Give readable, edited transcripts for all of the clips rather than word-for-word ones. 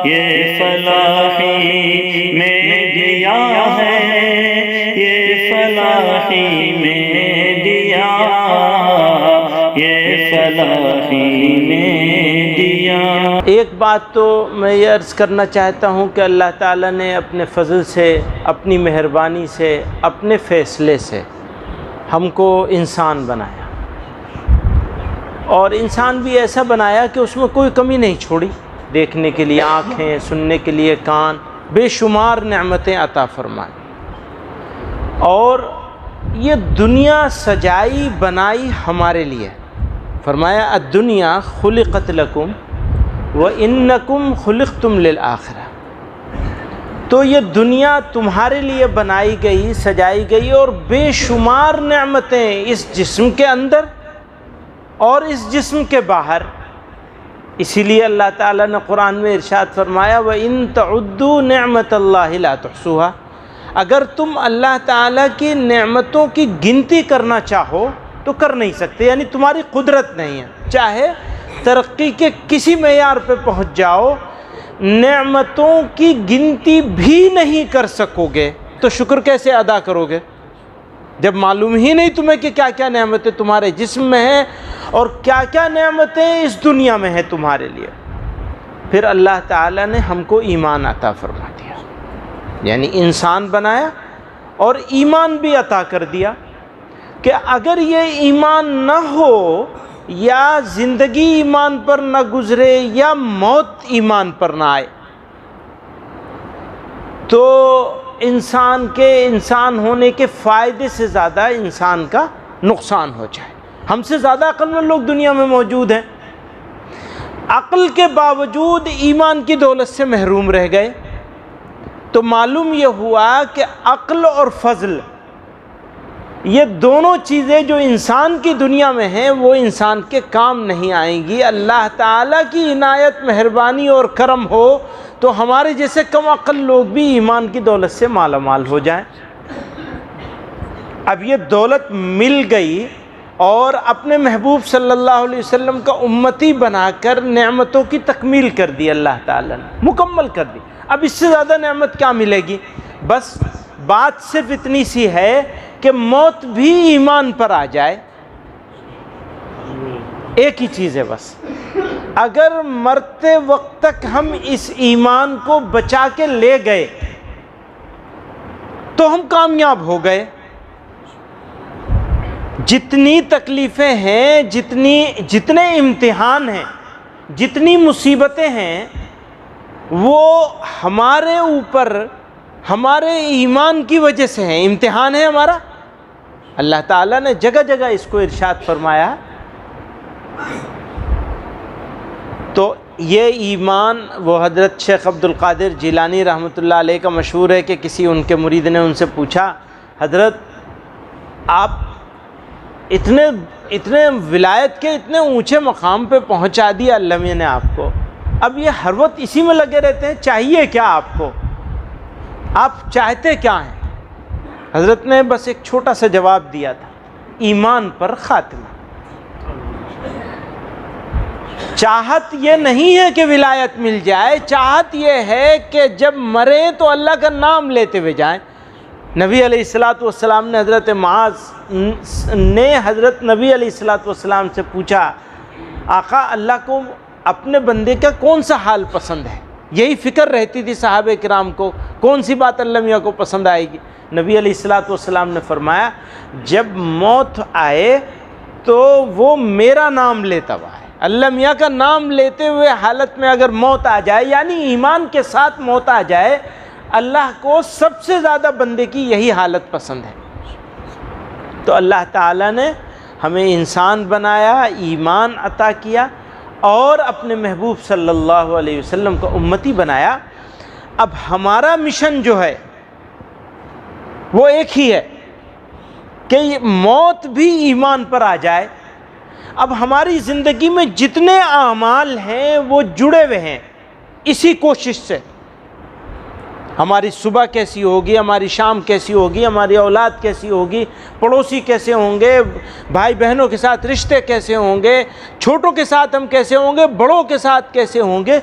یہ فلاحی میں دیا ہے، یہ فلاحی میں دیا، یہ فلاحی میں دیا۔ ایک بات تو میں یہ عرض کرنا چاہتا ہوں کہ اللہ تعالیٰ نے اپنے فضل سے، اپنی مہربانی سے، اپنے فیصلے سے ہم کو انسان بنایا، اور انسان بھی ایسا بنایا کہ اس میں کوئی کمی نہیں چھوڑی۔ دیکھنے کے لیے آنکھیں، سننے کے لیے کان، بے شمار نعمتیں عطا فرمائیں، اور یہ دنیا سجائی بنائی ہمارے لیے۔ فرمایا الدنیا خلقت لکم وَإِنَّكُمْ خُلِقْتُمْ لِلْآخِرَةِ، تو یہ دنیا تمہارے لیے بنائی گئی، سجائی گئی، اور بے شمار نعمتیں اس جسم کے اندر اور اس جسم کے باہر۔ اسی لیے اللہ تعالیٰ نے قرآن میں ارشاد فرمایا وَإِن تَعُدُّوا نِعْمَةَ اللَّهِ لَا تُحْصُوهَا، اگر تم اللہ تعالیٰ کی نعمتوں کی گنتی کرنا چاہو تو کر نہیں سکتے، یعنی تمہاری قدرت نہیں ہے۔ چاہے ترقی کے کسی معیار پہ پہنچ جاؤ، نعمتوں کی گنتی بھی نہیں کر سکو گے تو شکر کیسے ادا کرو گے جب معلوم ہی نہیں تمہیں کہ کیا کیا نعمتیں تمہارے جسم میں ہیں اور کیا کیا نعمتیں اس دنیا میں ہیں تمہارے لیے۔ پھر اللہ تعالیٰ نے ہم کو ایمان عطا فرما دیا، یعنی انسان بنایا اور ایمان بھی عطا کر دیا کہ اگر یہ ایمان نہ ہو، یا زندگی ایمان پر نہ گزرے، یا موت ایمان پر نہ آئے، تو انسان ہونے کے فائدے سے زیادہ انسان کا نقصان ہو جائے۔ ہم سے زیادہ عقل مند لوگ دنیا میں موجود ہیں، عقل کے باوجود ایمان کی دولت سے محروم رہ گئے، تو معلوم یہ ہوا کہ عقل اور فضل، یہ دونوں چیزیں جو انسان کی دنیا میں ہیں وہ انسان کے کام نہیں آئیں گی۔ اللہ تعالیٰ کی عنایت، مہربانی اور کرم ہو تو ہمارے جیسے کم عقل لوگ بھی ایمان کی دولت سے مالا مال ہو جائیں۔ اب یہ دولت مل گئی اور اپنے محبوب صلی اللہ علیہ وسلم کا امتی بنا کر نعمتوں کی تکمیل کر دی، اللہ تعالیٰ نے مکمل کر دی۔ اب اس سے زیادہ نعمت کیا ملے گی؟ بس بات صرف اتنی سی ہے کہ موت بھی ایمان پر آ جائے، ایک ہی چیز ہے بس۔ اگر مرتے وقت تک ہم اس ایمان کو بچا کے لے گئے تو ہم کامیاب ہو گئے۔ جتنی تکلیفیں ہیں، جتنے امتحان ہیں، جتنی مصیبتیں ہیں، وہ ہمارے اوپر ہمارے ایمان کی وجہ سے ہیں، امتحان ہے ہمارا۔ اللہ تعالیٰ نے جگہ جگہ اس کو ارشاد فرمایا۔ تو یہ ایمان، وہ حضرت شیخ عبد القادر جیلانی رحمۃ اللہ علیہ کا مشہور ہے کہ کسی ان کے مرید نے ان سے پوچھا، حضرت آپ اتنے ولایت کے اتنے اونچے مقام پہ پہنچا دیا اللہ میاں نے آپ کو، اب یہ ہر وقت اسی میں لگے رہتے ہیں، چاہیے کیا آپ کو؟ آپ چاہتے کیا ہیں؟ حضرت نے بس ایک چھوٹا سا جواب دیا تھا، ایمان پر خاتمہ۔ چاہت یہ نہیں ہے کہ ولایت مل جائے، چاہت یہ ہے کہ جب مریں تو اللہ کا نام لیتے ہوئے جائیں۔ نبی علیہ السلام نے حضرت معاذ نے حضرت نبی علیہ السلام سے پوچھا، آقا اللہ کو اپنے بندے کا کون سا حال پسند ہے؟ یہی فکر رہتی تھی صحابہ کرام کو، کون سی بات اللہ میاں کو پسند آئے گی؟ نبی علیہ السلام نے فرمایا، جب موت آئے تو وہ میرا نام لیتا ہوا ہے۔ اللہ میاں کا نام لیتے ہوئے حالت میں اگر موت آ جائے، یعنی ایمان کے ساتھ موت آ جائے، اللہ کو سب سے زیادہ بندے کی یہی حالت پسند ہے۔ تو اللہ تعالیٰ نے ہمیں انسان بنایا، ایمان عطا کیا، اور اپنے محبوب صلی اللہ علیہ وسلم کو امتی بنایا۔ اب ہمارا مشن جو ہے وہ ایک ہی ہے کہ موت بھی ایمان پر آ جائے۔ اب ہماری زندگی میں جتنے اعمال ہیں وہ جڑے ہوئے ہیں اسی کوشش سے۔ ہماری صبح کیسی ہوگی، ہماری شام کیسی ہوگی، ہماری اولاد کیسی ہوگی، پڑوسی کیسے ہوں گے، بھائی بہنوں کے ساتھ رشتے کیسے ہوں گے، چھوٹوں کے ساتھ ہم کیسے ہوں گے، بڑوں کے ساتھ کیسے ہوں گے،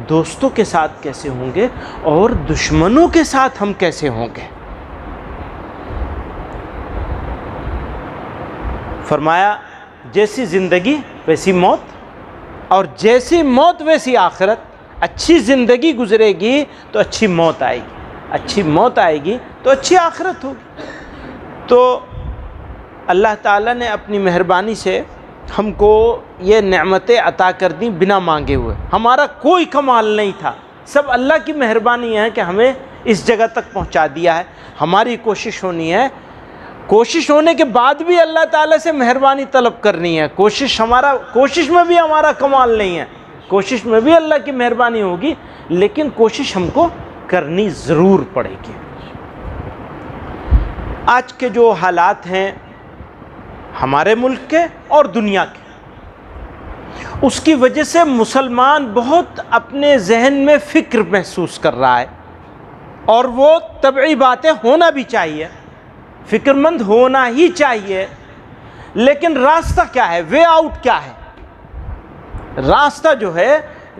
دوستوں کے ساتھ کیسے ہوں گے اور دشمنوں کے ساتھ ہم کیسے ہوں گے۔ فرمایا جیسی زندگی ویسی موت، اور جیسی موت ویسی آخرت۔ اچھی زندگی گزرے گی تو اچھی موت آئے گی، اچھی موت آئے گی تو اچھی آخرت ہوگی۔ تو اللہ تعالیٰ نے اپنی مہربانی سے ہم کو یہ نعمتیں عطا کر دیں بنا مانگے ہوئے۔ ہمارا کوئی کمال نہیں تھا، سب اللہ کی مہربانی ہے کہ ہمیں اس جگہ تک پہنچا دیا ہے۔ ہماری کوشش ہونی ہے، کوشش ہونے کے بعد بھی اللہ تعالیٰ سے مہربانی طلب کرنی ہے۔ کوشش میں بھی ہمارا کمال نہیں ہے، کوشش میں بھی اللہ کی مہربانی ہوگی، لیکن کوشش ہم کو کرنی ضرور پڑے گی۔ آج کے جو حالات ہیں ہمارے ملک کے اور دنیا کے، اس کی وجہ سے مسلمان بہت اپنے ذہن میں فکر محسوس کر رہا ہے، اور وہ طبعی باتیں ہونا بھی چاہیے، فکر مند ہونا ہی چاہیے، لیکن راستہ کیا ہے، وے آؤٹ کیا ہے؟ راستہ جو ہے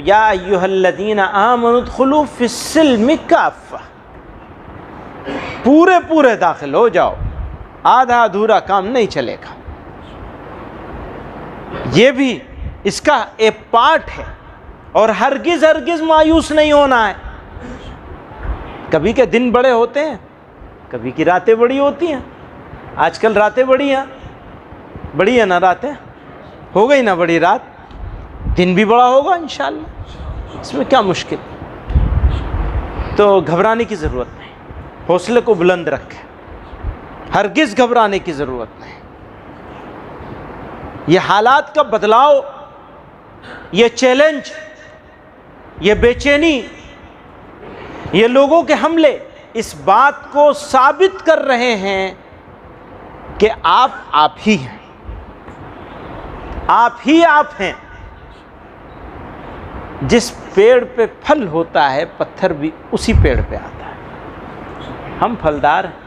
یا ایھا الذین آمنوا ادخلوا فی السلم کافہ، پورے داخل ہو جاؤ، آدھا ادھورا کام نہیں چلے گا۔ یہ بھی اس کا ایک پارٹ ہے، اور ہرگز مایوس نہیں ہونا ہے۔ کبھی کے دن بڑے ہوتے ہیں، کبھی کی راتیں بڑی ہوتی ہیں۔ آج کل راتیں بڑی ہیں نا، راتیں ہو گئی نا بڑی رات، دن بھی بڑا ہوگا انشاءاللہ، اس میں کیا مشکل؟ تو گھبرانے کی ضرورت نہیں، حوصلے کو بلند رکھیں، ہرگز گھبرانے کی ضرورت نہیں۔ یہ حالات کا بدلاؤ، یہ چیلنج، یہ بے چینی، یہ لوگوں کے حملے اس بات کو ثابت کر رہے ہیں کہ آپ ہی ہیں، آپ ہیں۔ جس پیڑ پہ پھل ہوتا ہے پتھر بھی اسی پیڑ پہ آتا ہے۔ ہم پھلدار ہیں،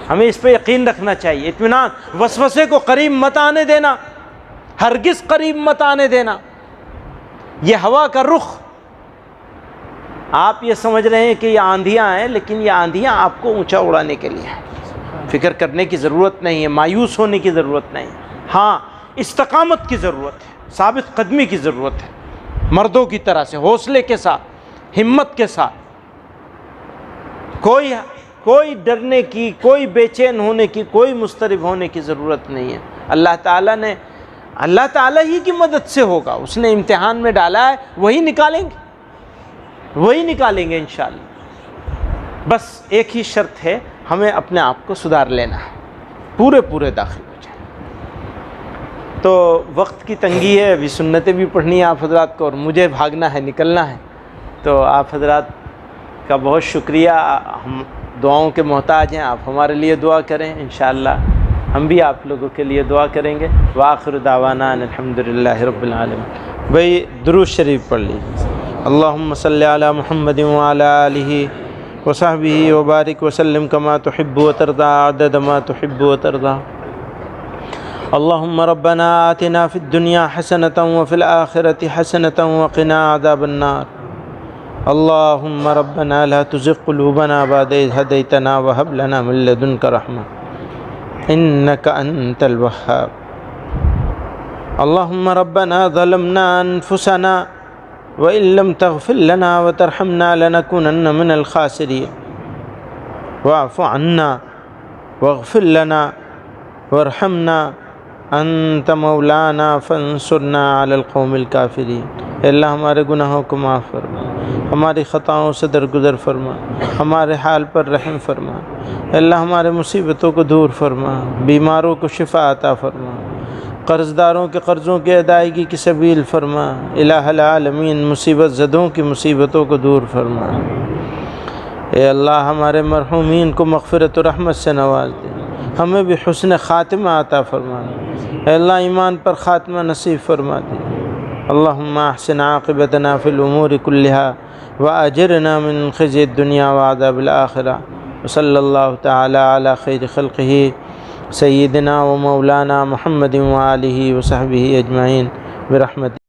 ہمیں اس پہ یقین رکھنا چاہیے، اطمینان۔ وسوسے کو قریب مت آنے دینا، ہرگز قریب مت آنے دینا۔ یہ ہوا کا رخ، آپ یہ سمجھ رہے ہیں کہ یہ آندھیاں ہیں، لیکن یہ آندھیاں آپ کو اونچا اڑانے کے لیے ہیں۔ فکر کرنے کی ضرورت نہیں ہے، مایوس ہونے کی ضرورت نہیں ہے۔ ہاں، استقامت کی ضرورت ہے، ثابت قدمی کی ضرورت ہے، مردوں کی طرح سے حوصلے کے ساتھ، ہمت کے ساتھ۔ کوئی ڈرنے کی، کوئی بے چین ہونے کی، کوئی مضطرب ہونے کی ضرورت نہیں ہے۔ اللہ تعالیٰ ہی کی مدد سے ہوگا، اس نے امتحان میں ڈالا ہے، وہی نکالیں گے انشاءاللہ۔ بس ایک ہی شرط ہے، ہمیں اپنے آپ کو سدھار لینا ہے، پورے داخل ہو جائیں۔ تو وقت کی تنگی ہے، ابھی سنتیں بھی پڑھنی ہے آپ حضرات کو، اور مجھے بھاگنا ہے، نکلنا ہے۔ تو آپ حضرات کا بہت شکریہ، ہم دعاؤں کے محتاج ہیں، آپ ہمارے لیے دعا کریں، انشاءاللہ ہم بھی آپ لوگوں کے لیے دعا کریں گے۔ وآخر دعوانا الحمدللہ رب العالمین۔ بھائی درود شریف پڑھ لیجیے۔ اللہم صلی علی محمد وعلی آلہ وصحبہ وبارک وسلم کما تحب وترضى عدد ما تحب وترضى۔ اللہم ربنا آتنا فی الدنیا حسنة وفی الآخرة حسنة وقنا عذاب النار۔ اللہم ربنا لا تزغ قلوبنا بعد إذ هديتنا وهب لنا من لدنك رحمة إنك أنت الوهاب۔ اللہم ربنا ظلمنا أنفسنا وإن لم تغفر لنا وترحمنا لنكونن من الخاسرين واعف عنا واغفر لنا وارحمنا انت مولانا فانصرنا على القوم الكافرين۔ اے اللہ ہمارے گناہوں کو معاف فرما، ہماری خطاؤں سے درگزر فرما، ہمارے حال پر رحم فرما۔ اے اللہ ہمارے مصیبتوں کو دور فرما، بیماروں کو شفا عطا فرما، قرض داروں کے قرضوں کی ادائیگی کی سبیل فرما۔ الہ العالمین مصیبت زدوں کی مصیبتوں کو دور فرما۔ اے اللہ ہمارے مرحومین کو مغفرت و رحمت سے نواز دے، ہمیں بھی حسن خاتمہ عطا فرما۔ اے اللہ ایمان پر خاتمہ نصیب فرما دے۔ اللہم احسن عاقبتنا فی الامور کلہا واجرنا من خزی الدنیا وعذاب الآخرہ۔ وصلی اللہ تعالی علی خیر خلقہ سیدنا و مولانا محمد وآلہ وصحبہ اجمعین برحمتہ۔